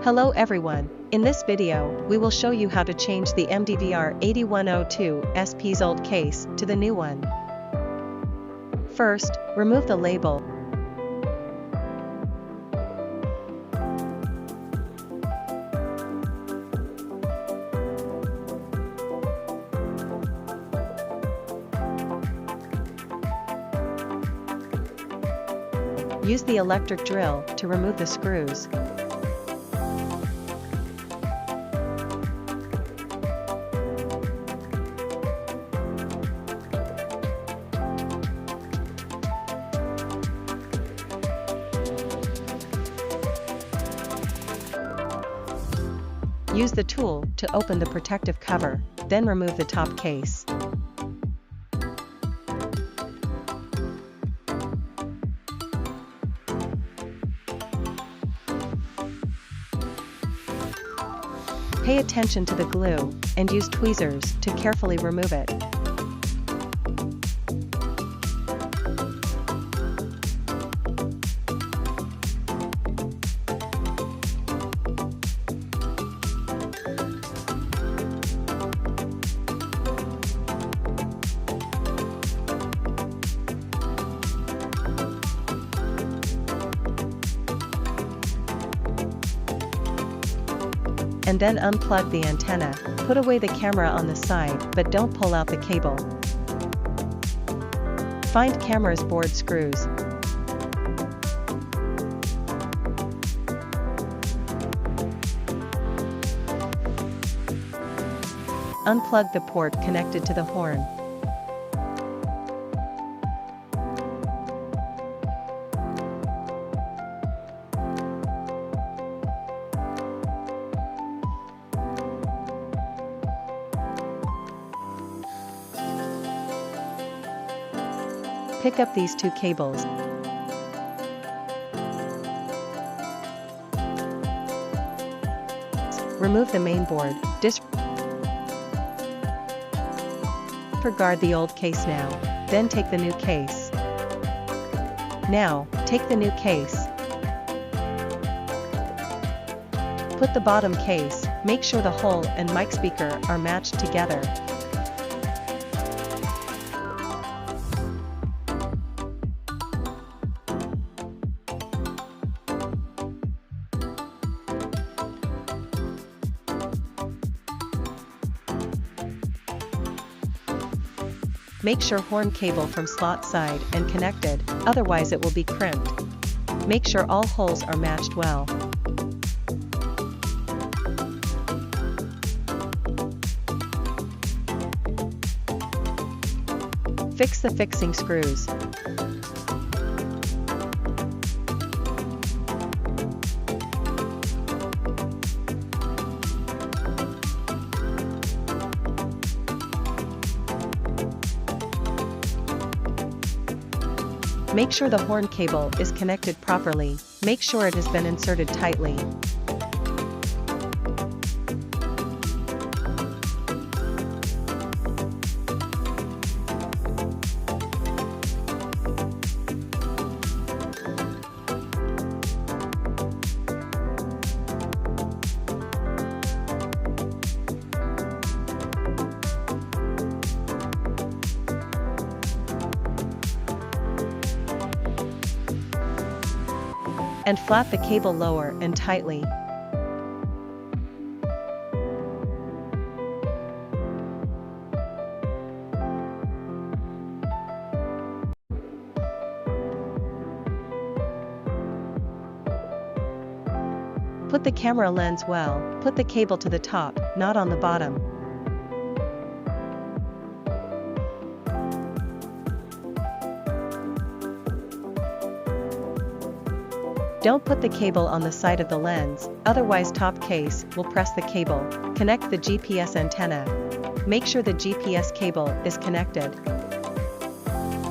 Hello everyone, in this video, we will show you how to change the MDVR8102SP's old case to the new one. First, remove the label. Use the electric drill to remove the screws. Use the tool to open the protective cover, then remove the top case. Pay attention to the glue, and use tweezers to carefully remove it. And then unplug the antenna, put away the camera on the side but don't pull out the cable. Find camera's board screws. Unplug the port connected to the horn. Pick up these two cables. Remove the mainboard. Disregard the old case now. Then take the new case. Now, take the new case. Put the bottom case, make sure the hole and mic speaker are matched together. Make sure horn cable from slot side and connected, otherwise it will be crimped. Make sure all holes are matched well. Fix the fixing screws. Make sure the horn cable is connected properly. Make sure it has been inserted tightly. And flap the cable lower and tightly. Put the camera lens well, put the cable to the top, not on the bottom. Don't put the cable on the side of the lens, otherwise top case will press the cable. Connect the GPS antenna. Make sure the GPS cable is connected.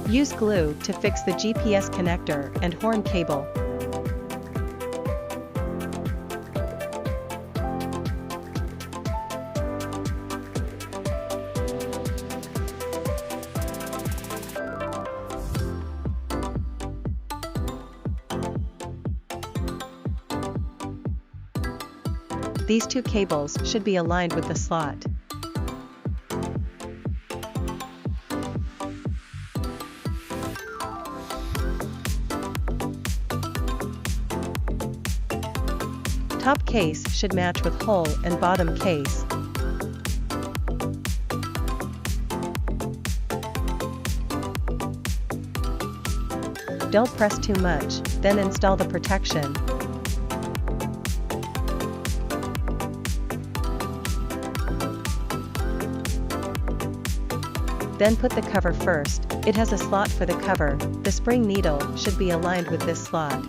Use glue to fix the GPS connector and horn cable. These two cables should be aligned with the slot. Top case should match with hole and bottom case. Don't press too much, then install the protection. Then put the cover first. It has a slot for the cover. The spring needle should be aligned with this slot.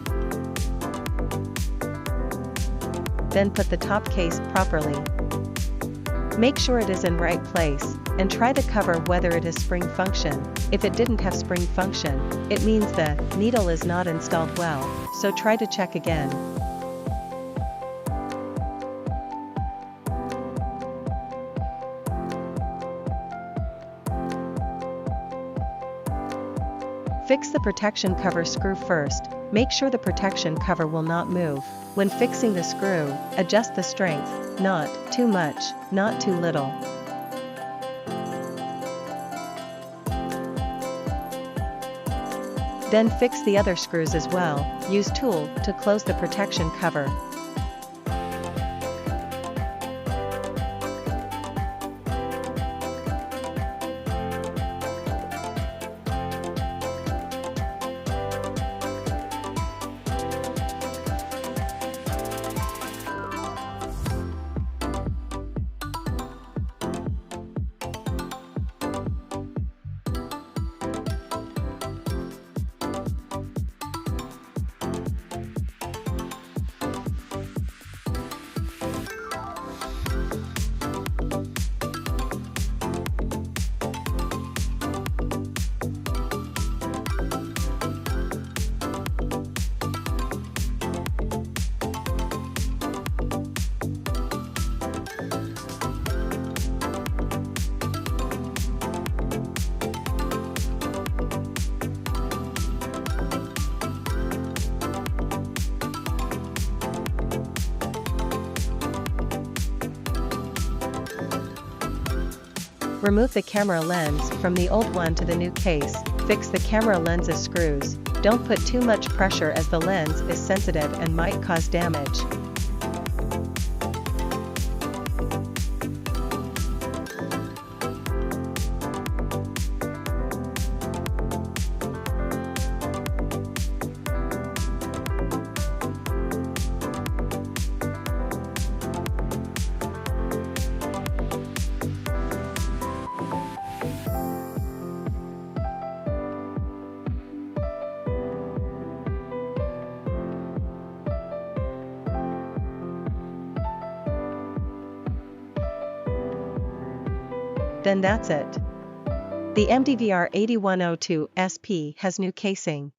Then put the top case properly. Make sure it is in right place, and try the cover whether it has spring function. If it didn't have spring function, it means the needle is not installed well, so try to check again. Fix the protection cover screw first. Make sure the protection cover will not move. When fixing the screw, adjust the strength, not too much, not too little. Then fix the other screws as well. Use tool to close the protection cover. Remove the camera lens from the old one to the new case. Fix the camera lens's screws. Don't put too much pressure as the lens is sensitive and might cause damage. Then that's it. The MDVR8102SP has new casing.